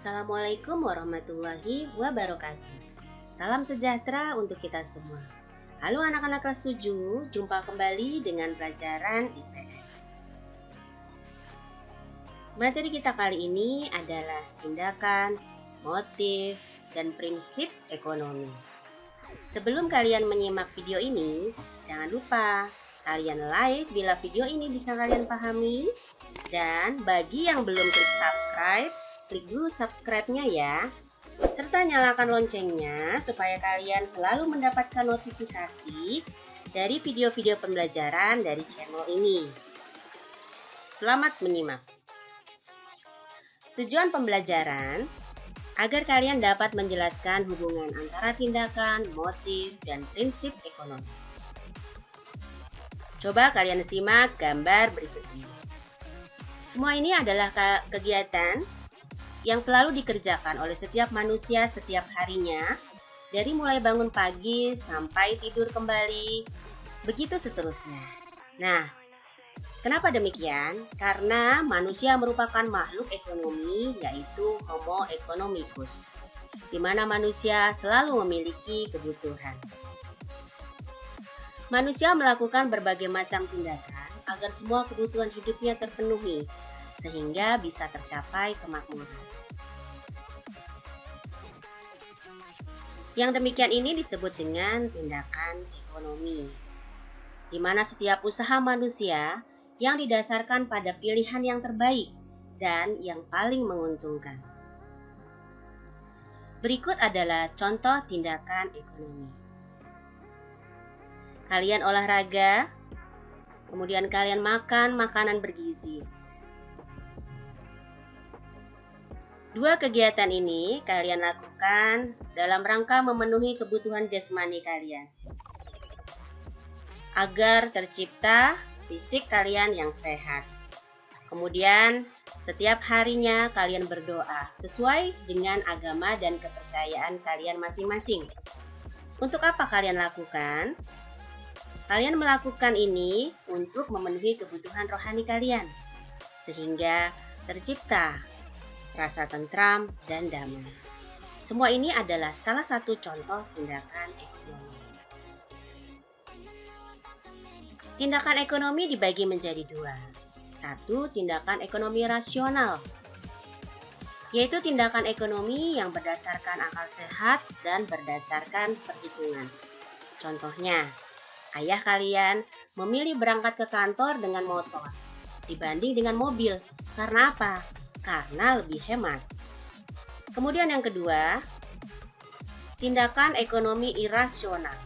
Assalamualaikum warahmatullahi wabarakatuh. Salam sejahtera untuk kita semua. Halo anak-anak kelas 7, jumpa kembali dengan pelajaran IPS. Materi kita kali ini adalah tindakan, motif, dan prinsip ekonomi. Sebelum kalian menyimak video ini, jangan lupa kalian like bila video ini bisa kalian pahami. Dan bagi yang belum klik subscribe, klik dulu subscribe-nya ya. Serta nyalakan loncengnya supaya kalian selalu mendapatkan notifikasi dari video-video pembelajaran dari channel ini. Selamat menyimak. Tujuan pembelajaran agar kalian dapat menjelaskan hubungan antara tindakan, motif, dan prinsip ekonomi. Coba kalian simak gambar berikut ini. Semua ini adalah kegiatan yang selalu dikerjakan oleh setiap manusia setiap harinya, dari mulai bangun pagi sampai tidur kembali, begitu seterusnya. Nah, kenapa demikian? Karena manusia merupakan makhluk ekonomi, yaitu Homo economicus, di mana manusia selalu memiliki kebutuhan. Manusia melakukan berbagai macam tindakan agar semua kebutuhan hidupnya terpenuhi, sehingga bisa tercapai kemakmuran. Yang demikian ini disebut dengan tindakan ekonomi, di mana setiap usaha manusia yang didasarkan pada pilihan yang terbaik dan yang paling menguntungkan. Berikut adalah contoh tindakan ekonomi. Kalian olahraga, kemudian kalian makan makanan bergizi. Dua kegiatan ini kalian lakukan dalam rangka memenuhi kebutuhan jasmani kalian, agar tercipta fisik kalian yang sehat. Kemudian, setiap harinya kalian berdoa sesuai dengan agama dan kepercayaan kalian masing-masing. Untuk apa kalian lakukan? Kalian melakukan ini untuk memenuhi kebutuhan rohani kalian, sehingga tercipta rasa tentram dan damai. Semua ini adalah salah satu contoh tindakan ekonomi. Tindakan ekonomi dibagi menjadi dua. Satu, tindakan ekonomi rasional, yaitu tindakan ekonomi yang berdasarkan akal sehat dan berdasarkan perhitungan. Contohnya, ayah kalian memilih berangkat ke kantor dengan motor dibanding dengan mobil. Karena apa? Karena lebih hemat. Kemudian yang kedua, tindakan ekonomi irasional,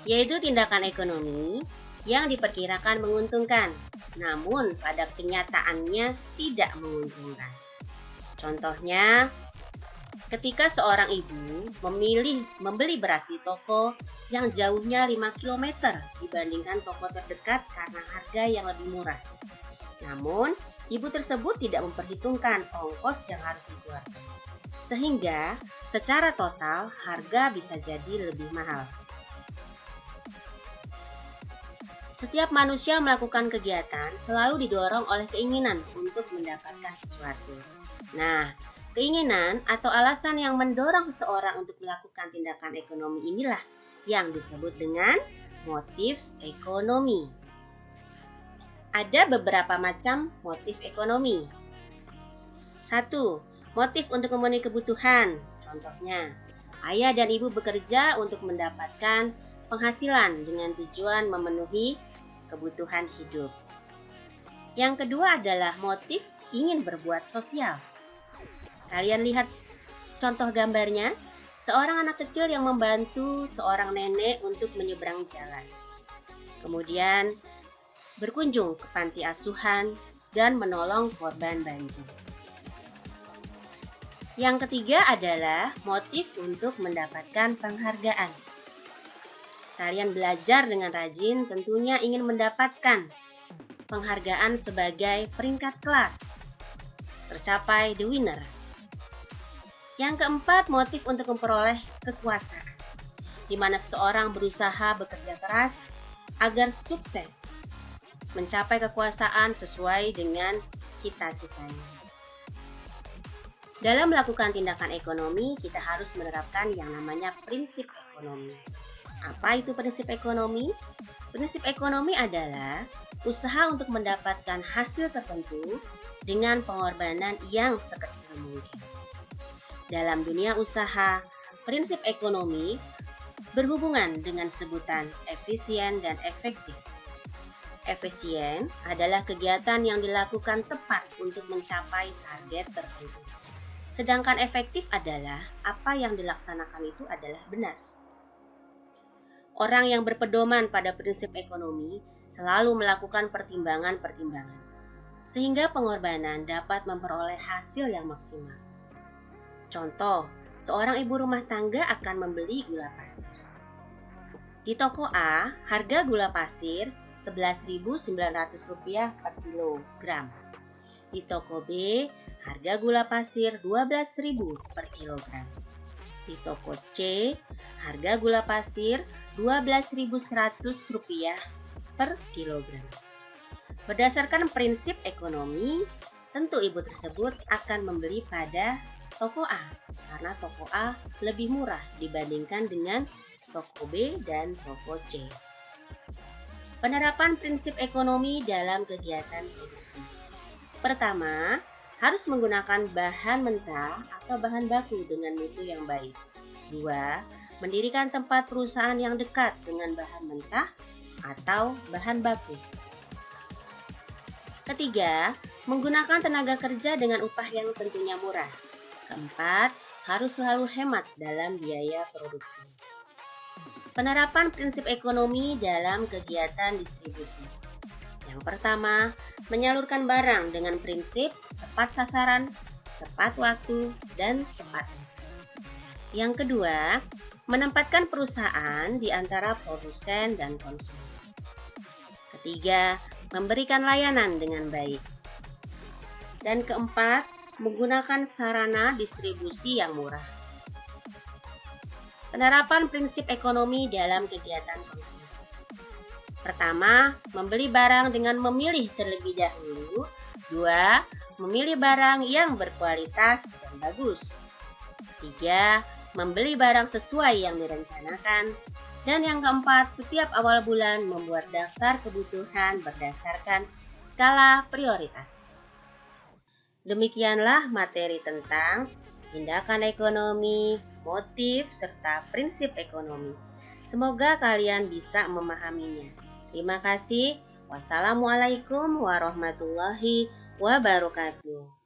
yaitu tindakan ekonomi yang diperkirakan menguntungkan, namun pada kenyataannya tidak menguntungkan. Contohnya, ketika seorang ibu memilih membeli beras di toko yang jauhnya 5 km dibandingkan toko terdekat karena harga yang lebih murah. Namun, ibu tersebut tidak memperhitungkan ongkos yang harus dikeluarkan, sehingga secara total harga bisa jadi lebih mahal. Setiap manusia melakukan kegiatan selalu didorong oleh keinginan untuk mendapatkan sesuatu. Nah, keinginan atau alasan yang mendorong seseorang untuk melakukan tindakan ekonomi inilah yang disebut dengan motif ekonomi. Ada beberapa macam motif ekonomi. 1. Motif untuk memenuhi kebutuhan. Contohnya, ayah dan ibu bekerja untuk mendapatkan penghasilan dengan tujuan memenuhi kebutuhan hidup. Yang kedua adalah motif ingin berbuat sosial. Kalian lihat contoh gambarnya, seorang anak kecil yang membantu seorang nenek untuk menyeberang jalan. Kemudian berkunjung ke panti asuhan dan menolong korban banjir. Yang ketiga adalah motif untuk mendapatkan penghargaan. Kalian belajar dengan rajin tentunya ingin mendapatkan penghargaan sebagai peringkat kelas, tercapai the winner. Yang keempat, motif untuk memperoleh kekuasaan, di mana seseorang berusaha bekerja keras agar sukses mencapai kekuasaan sesuai dengan cita-citanya. Dalam melakukan tindakan ekonomi, kita harus menerapkan yang namanya prinsip ekonomi. Apa itu prinsip ekonomi? Prinsip ekonomi adalah usaha untuk mendapatkan hasil tertentu dengan pengorbanan yang sekecil mungkin. Dalam dunia usaha, prinsip ekonomi berhubungan dengan sebutan efisien dan efektif. Efisien adalah kegiatan yang dilakukan tepat untuk mencapai target tertentu. Sedangkan efektif adalah apa yang dilaksanakan itu adalah benar. Orang yang berpedoman pada prinsip ekonomi selalu melakukan pertimbangan-pertimbangan, sehingga pengorbanan dapat memperoleh hasil yang maksimal. Contoh, seorang ibu rumah tangga akan membeli gula pasir. Di toko A, harga gula pasir Rp11.900 per kilogram. Di toko B, harga gula pasir Rp12.000 per kilogram. Di toko C, harga gula pasir Rp12.100 per kilogram. Berdasarkan prinsip ekonomi, tentu ibu tersebut akan membeli pada toko A karena toko A lebih murah dibandingkan dengan toko B dan toko C. Penerapan prinsip ekonomi dalam kegiatan produksi. Pertama, harus menggunakan bahan mentah atau bahan baku dengan mutu yang baik. 2. Mendirikan tempat perusahaan yang dekat dengan bahan mentah atau bahan baku. Ketiga, menggunakan tenaga kerja dengan upah yang tentunya murah. Keempat, harus selalu hemat dalam biaya produksi. Penerapan prinsip ekonomi dalam kegiatan distribusi. Yang pertama, menyalurkan barang dengan prinsip tepat sasaran, tepat waktu, dan tepat. Yang kedua, menempatkan perusahaan di antara produsen dan konsumen. Ketiga, memberikan layanan dengan baik. Dan keempat, menggunakan sarana distribusi yang murah. Penerapan prinsip ekonomi dalam kegiatan konsumsi. Pertama, membeli barang dengan memilih terlebih dahulu. 2. Memilih barang yang berkualitas dan bagus. 3. Membeli barang sesuai yang direncanakan. Dan yang keempat, setiap awal bulan membuat daftar kebutuhan berdasarkan skala prioritas. Demikianlah materi tentang tindakan ekonomi, motif, serta prinsip ekonomi. Semoga kalian bisa memahaminya. Terima kasih. Wassalamualaikum warahmatullahi wabarakatuh.